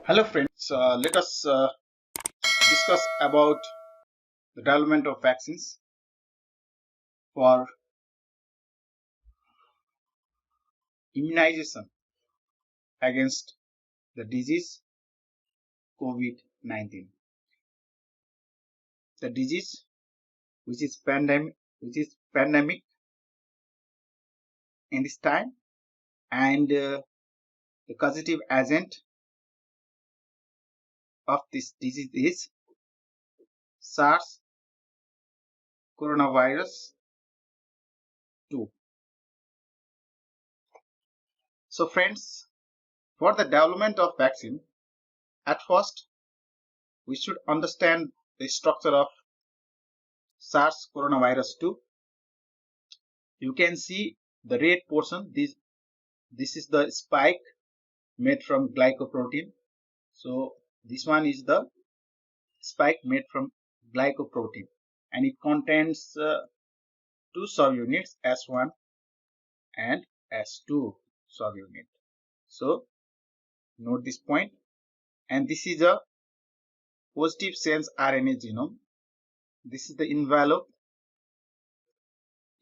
Hello friends, let us discuss about the development of vaccines for immunization against the disease COVID-19. The disease which is pandemic in this time, and the causative agent of this disease is SARS coronavirus 2. So friends, for the development of vaccine, at first we should understand the structure of SARS coronavirus 2. You can see the red portion. This is the spike made from glycoprotein. So this one is the spike made from glycoprotein, and it contains two subunits, S1 and S2 subunit. So note this point. And this is a positive sense RNA genome. This is the envelope.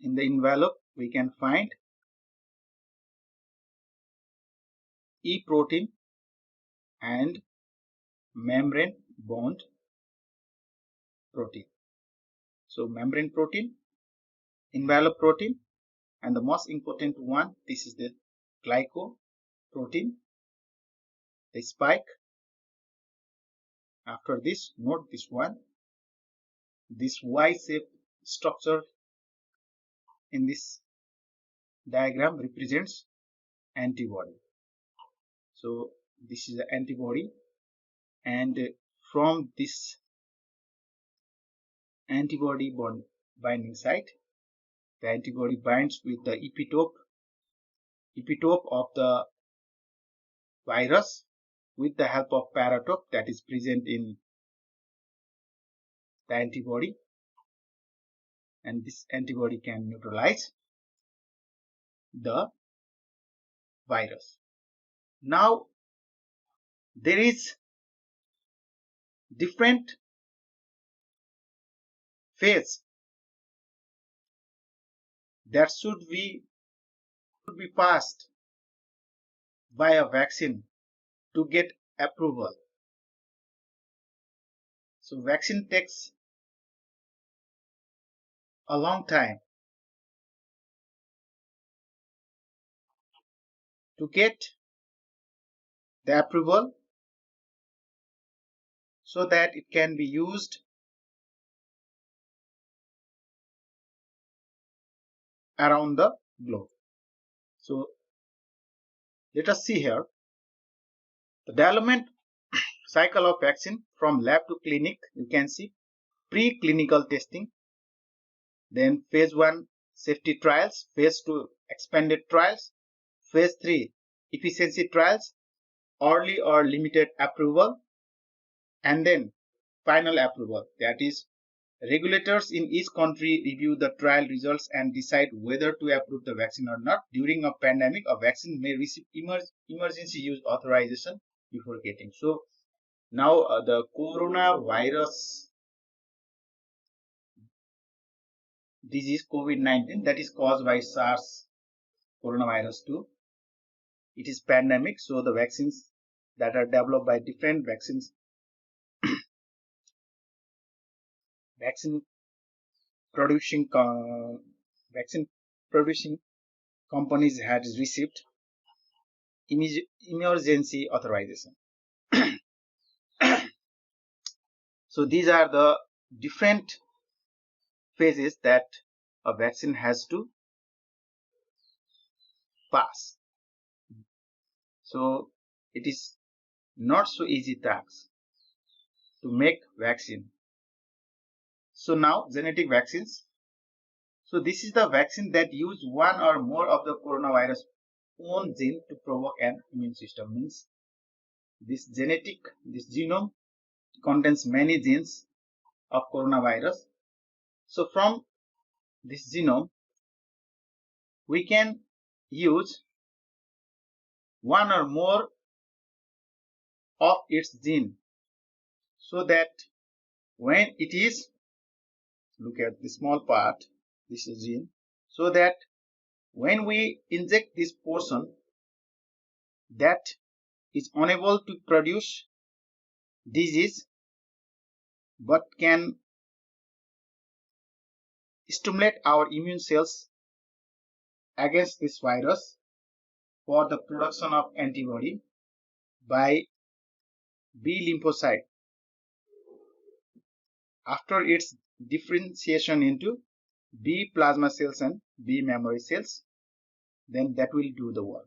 In the envelope we can find E protein and membrane bound protein. So membrane protein, envelope protein, and the most important one, this is the glycoprotein, the spike. After this, note this one, this Y-shaped structure in this diagram represents antibody. So this is the antibody, and from this antibody binding site, the antibody binds with the epitope of the virus with the help of paratope that is present in the antibody, and this antibody can neutralize the virus. Now there is different phase that should be passed by a vaccine to get approval. So vaccine takes a long time to get the approval so that it can be used around the globe. So let us see here the development cycle of vaccine from lab to clinic. You can see preclinical testing, then phase 1 safety trials, phase 2 expanded trials, phase 3 efficiency trials, early or limited approval, and then final approval. That is, regulators in each country review the trial results and decide whether to approve the vaccine or not. During a pandemic, a vaccine may receive emergency use authorization before getting. So now the coronavirus disease COVID-19, that is caused by SARS coronavirus 2. It is pandemic, so the vaccines that are developed by different vaccine producing companies had received emergency authorization. So these are the different phases that a vaccine has to pass. So it is not so easy task to make vaccine. So now genetic vaccines. So this is the vaccine that use one or more of the coronavirus own gene to provoke an immune system. Means this genome contains many genes of coronavirus. So from this genome we can use one or more of its gene, so that when it is, look at the small part, this is gene, so that when we inject this portion, that is unable to produce disease but can stimulate our immune cells against this virus for the production of antibody by B lymphocyte after its differentiation into B plasma cells and B memory cells. Then that will do the work.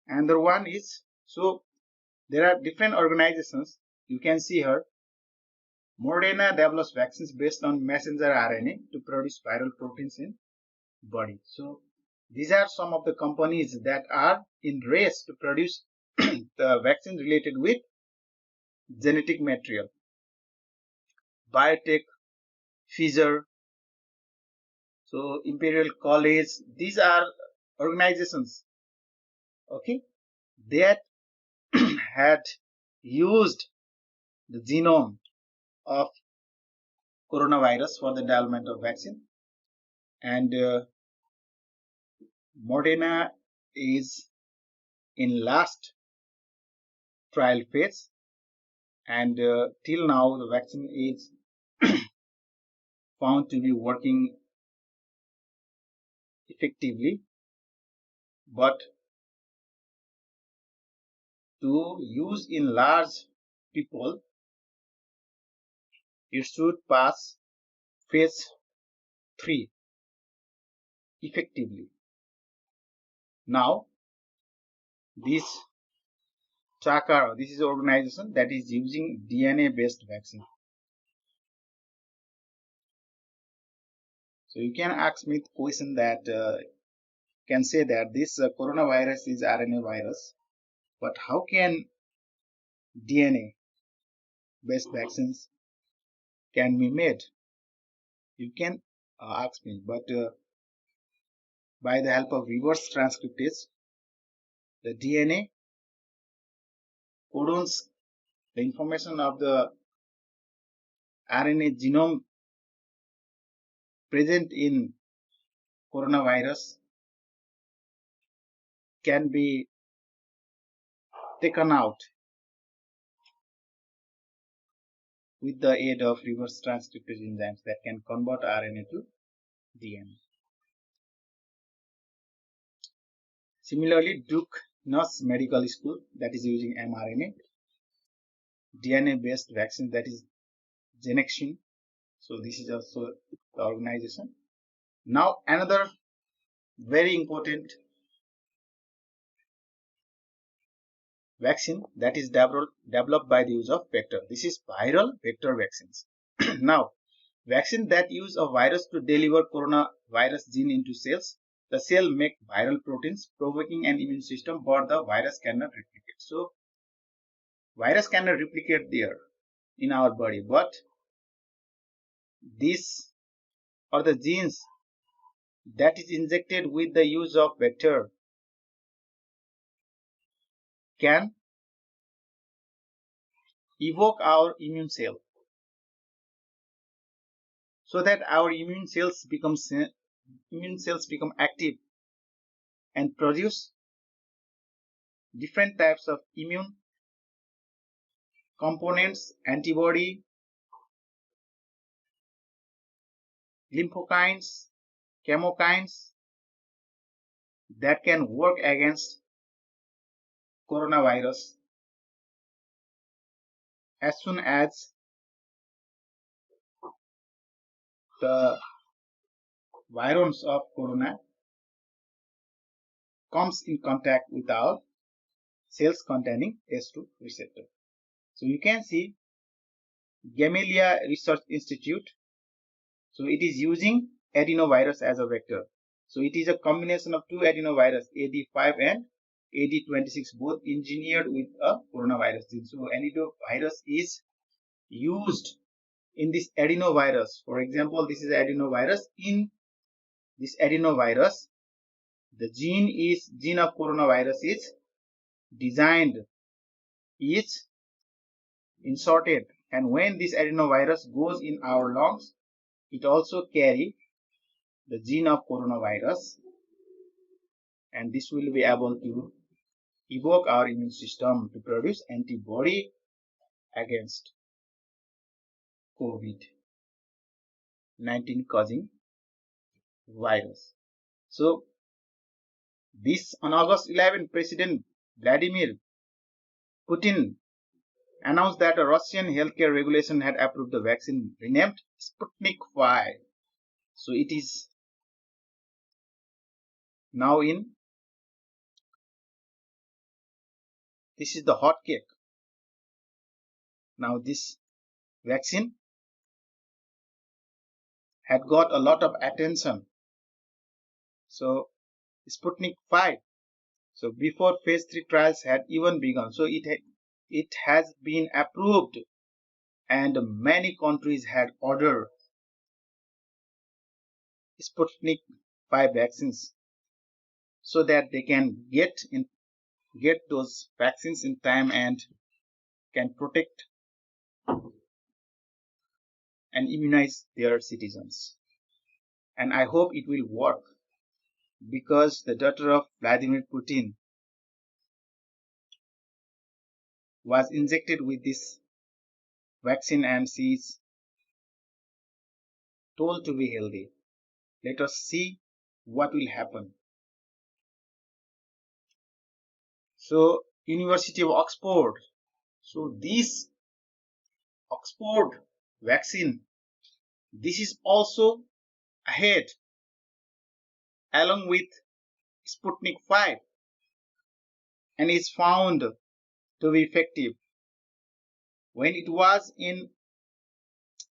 Another one is, so there are different organizations. You can see here, Moderna develops vaccines based on messenger RNA to produce viral proteins in body. So these are some of the companies that are in race to produce the vaccine related with genetic material. Biotech, Pfizer, so Imperial College, these are organizations, okay, that had used the genome of coronavirus for the development of vaccine, and Moderna is in last trial phase, and till now the vaccine is found to be working effectively, but to use in large people, it should pass phase 3 effectively. Now this tracker, this is an organization that is using DNA based vaccine. So you can ask me the question that can say that this coronavirus is RNA virus, but how can DNA based vaccines can be made? You can ask me, but by the help of reverse transcriptase, the DNA codons the information of the RNA genome present in coronavirus can be taken out with the aid of reverse transcriptase enzymes that can convert RNA to DNA. Similarly, Duke Medical School that is using mRNA, DNA based vaccine that is Genetic. So this is also the organization. Now another very important vaccine that is developed by the use of vector. This is viral vector vaccines. Now, vaccine that use a virus to deliver coronavirus gene into cells. The cell make viral proteins provoking an immune system, but the virus cannot replicate. So, virus cannot replicate there in our body, but these are the genes that is injected with the use of vector can evoke our immune cell, so that our immune cells become active and produce different types of immune components, antibody, lymphokines, chemokines that can work against coronavirus as soon as the virus of corona comes in contact with our cells containing S2 receptor. So you can see Gamaleya Research Institute. So it is using adenovirus as a vector. So it is a combination of two adenovirus, AD5 and AD26, both engineered with a coronavirus gene. So adenovirus is used in this adenovirus. For example, this is adenovirus. In this adenovirus, the gene of coronavirus is designed is inserted, and when this adenovirus goes in our lungs, it also carry the gene of coronavirus, and this will be able to evoke our immune system to produce antibody against COVID-19 causing virus. So this on August 11, President Vladimir Putin announced that a Russian healthcare regulation had approved the vaccine renamed Sputnik 5. So it is now this is the hot cake. Now this vaccine had got a lot of attention. So Sputnik 5. So before phase 3 trials had even begun. So it has been approved, and many countries had ordered Sputnik 5 vaccines so that they can get those vaccines in time and can protect and immunize their citizens. And I hope it will work, because the daughter of Vladimir Putin was injected with this vaccine and she is told to be healthy. Let us see what will happen. So University of Oxford. So this Oxford vaccine, this is also ahead along with Sputnik 5 and is found to be effective. When it was in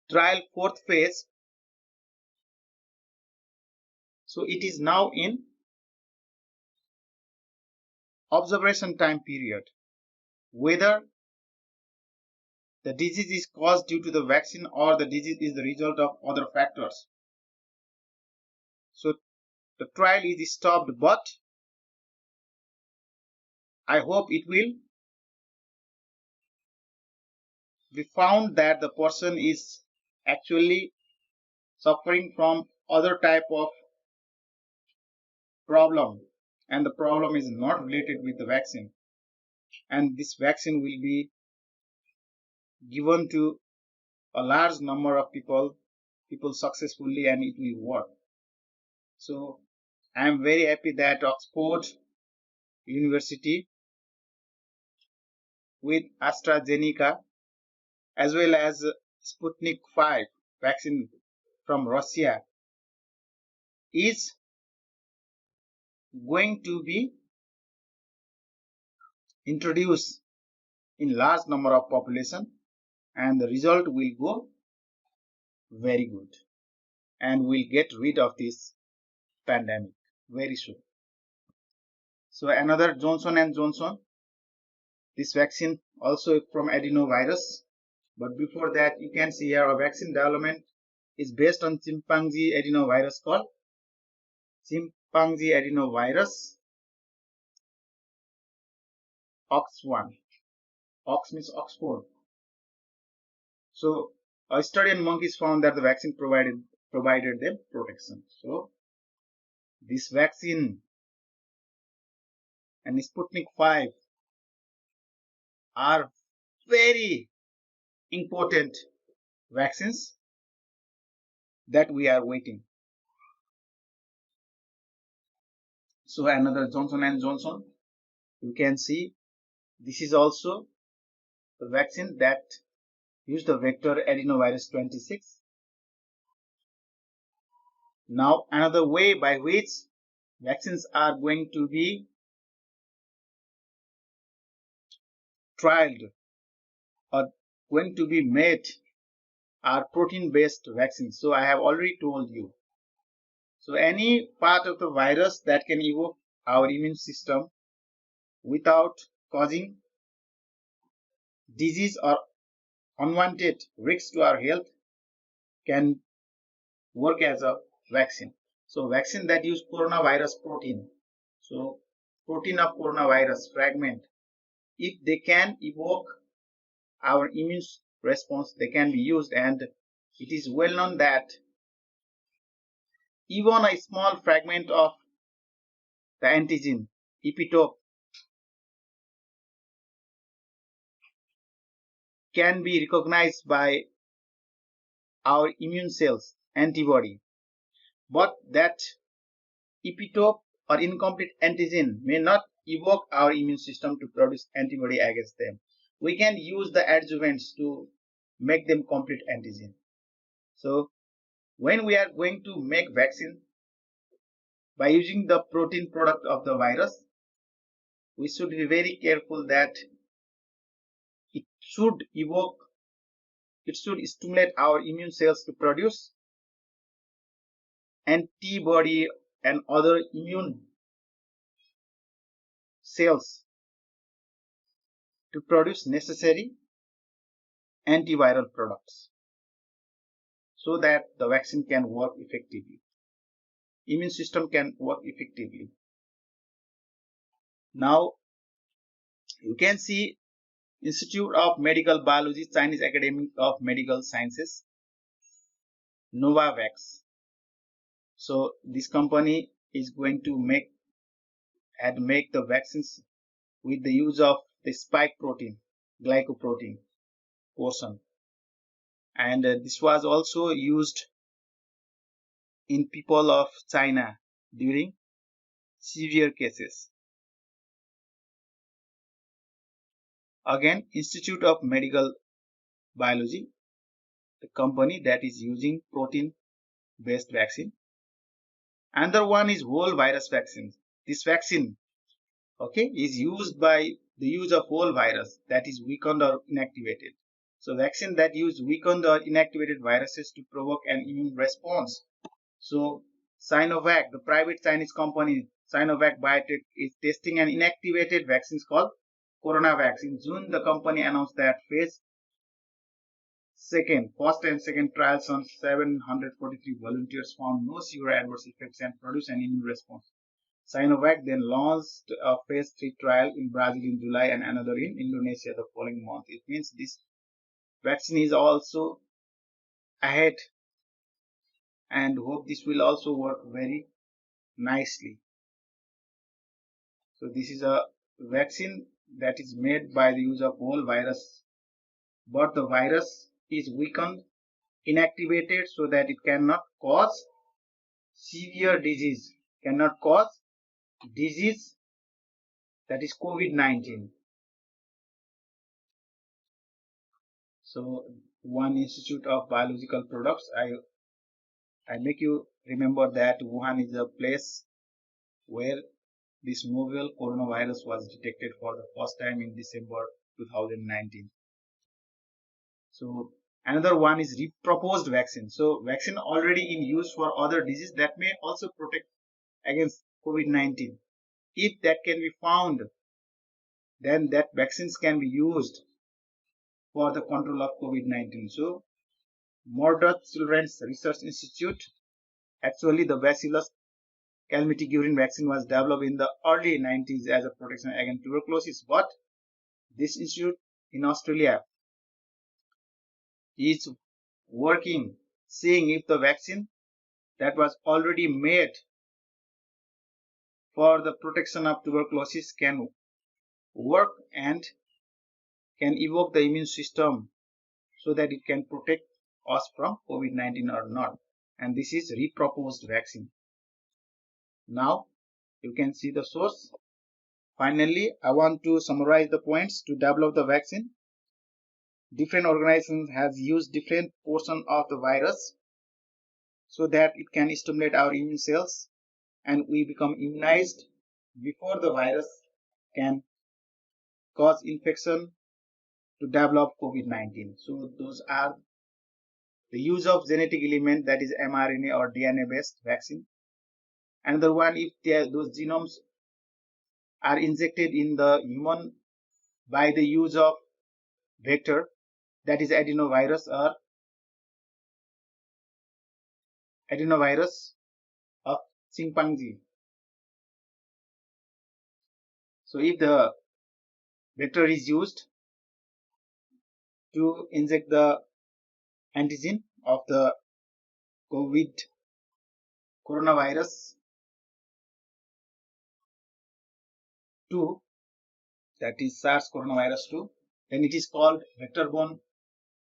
trial 4th phase, so it is now in observation time period, whether the disease is caused due to the vaccine or the disease is the result of other factors. So the trial is stopped, but I hope it will be found that the person is actually suffering from other type of problem, and the problem is not related with the vaccine, and this vaccine will be given to a large number of people successfully, and it will work. So I am very happy that Oxford University with AstraZeneca as well as Sputnik 5 vaccine from Russia is going to be introduced in large number of population, and the result will go very good, and we'll get rid of this pandemic very soon. So another Johnson and Johnson, this vaccine also from adenovirus, but before that you can see here a vaccine development is based on chimpanzee adenovirus called chimpanzee adenovirus OX1. Ox means Oxford. So a study on monkeys found that the vaccine provided them protection. So this vaccine and Sputnik 5 are very important vaccines that we are waiting. So another Johnson and Johnson, you can see this is also the vaccine that used the vector adenovirus 26. Now another way by which vaccines are going to be trialed or going to be made are protein-based vaccines. So I have already told you. So any part of the virus that can evoke our immune system without causing disease or unwanted risks to our health can work as a vaccine. So vaccine that use coronavirus protein. So protein of coronavirus fragment if they can evoke our immune response, they can be used. And it is well known that even a small fragment of the antigen epitope can be recognized by our immune cells antibody, but that epitope or incomplete antigen may not evoke our immune system to produce antibody against them. We can use the adjuvants to make them complete antigen. So when we are going to make vaccine by using the protein product of the virus, we should be very careful that it should evoke, it should stimulate our immune cells to produce antibody and other immune cells to produce necessary antiviral products so that the vaccine can work effectively. Immune system can work effectively. Now you can see Institute of Medical Biology, Chinese Academy of Medical Sciences, Novavax. So this company is going to make the vaccines with the use of the spike protein, glycoprotein portion. And this was also used in people of China during severe cases. Again, Institute of Medical Biology, the company that is using protein based vaccine. Another one is whole virus vaccine. This vaccine, okay, is used by the use of whole virus that is weakened or inactivated. So vaccine that use weakened or inactivated viruses to provoke an immune response. So Sinovac, the private Chinese company Sinovac Biotech, is testing an inactivated vaccine called Corona vaccine. In June, the company announced that first and second trials on 743 volunteers found no severe adverse effects and produced an immune response. Sinovac then launched a phase 3 trial in Brazil in July and another in Indonesia the following month. It means this vaccine is also ahead, and hope this will also work very nicely. So this is a vaccine that is made by the use of whole virus, but the virus is weakened, inactivated so that it cannot cause severe disease, that is COVID-19. So one Institute of Biological Products, I make you remember that Wuhan is a place where this novel coronavirus was detected for the first time in December 2019. So another one is repurposed vaccine. So vaccine already in use for other diseases that may also protect against COVID-19. If that can be found, then that vaccines can be used for the control of COVID-19. So Murdoch Children's Research Institute, actually the Bacillus calmette-guerin vaccine was developed in the early 90s as a protection against tuberculosis, but this institute in Australia is working, seeing if the vaccine that was already made for the protection of tuberculosis can work and can evoke the immune system so that it can protect us from COVID-19 or not. And this is repurposed vaccine. Now you can see the source. Finally, I want to summarize the points to develop the vaccine. Different organizations have used different portion of the virus so that it can stimulate our immune cells and we become immunized before the virus can cause infection to develop COVID-19. So those are the use of genetic element, that is mRNA or DNA based vaccine. Another one, if those genomes are injected in the human by the use of vector, that is adenovirus of chimpanzee. So if the vector is used to inject the antigen of the COVID coronavirus 2, that is SARS coronavirus 2. Then it is called vector-borne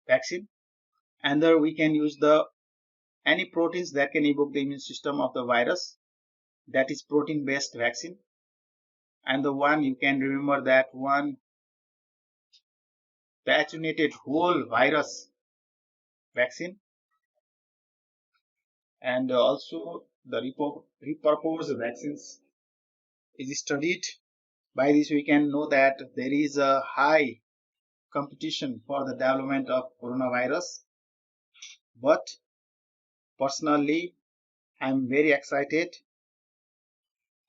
vaccine. And there we can use the any proteins that can evoke the immune system of the virus, that is protein-based vaccine. And the one you can remember that one, the attenuated whole virus vaccine, and also the repurposed vaccines is studied. By this we can know that there is a high competition for the development of coronavirus, but personally I am very excited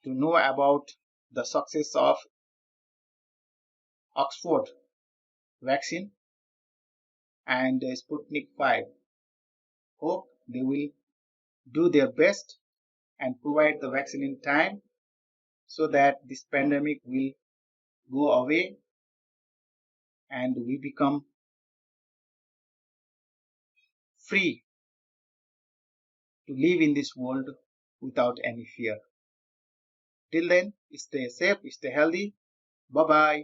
to know about the success of Oxford vaccine and Sputnik 5. Hope they will do their best and provide the vaccine in time so that this pandemic will go away and we become free to live in this world without any fear. Till then, stay safe, stay healthy. Bye bye.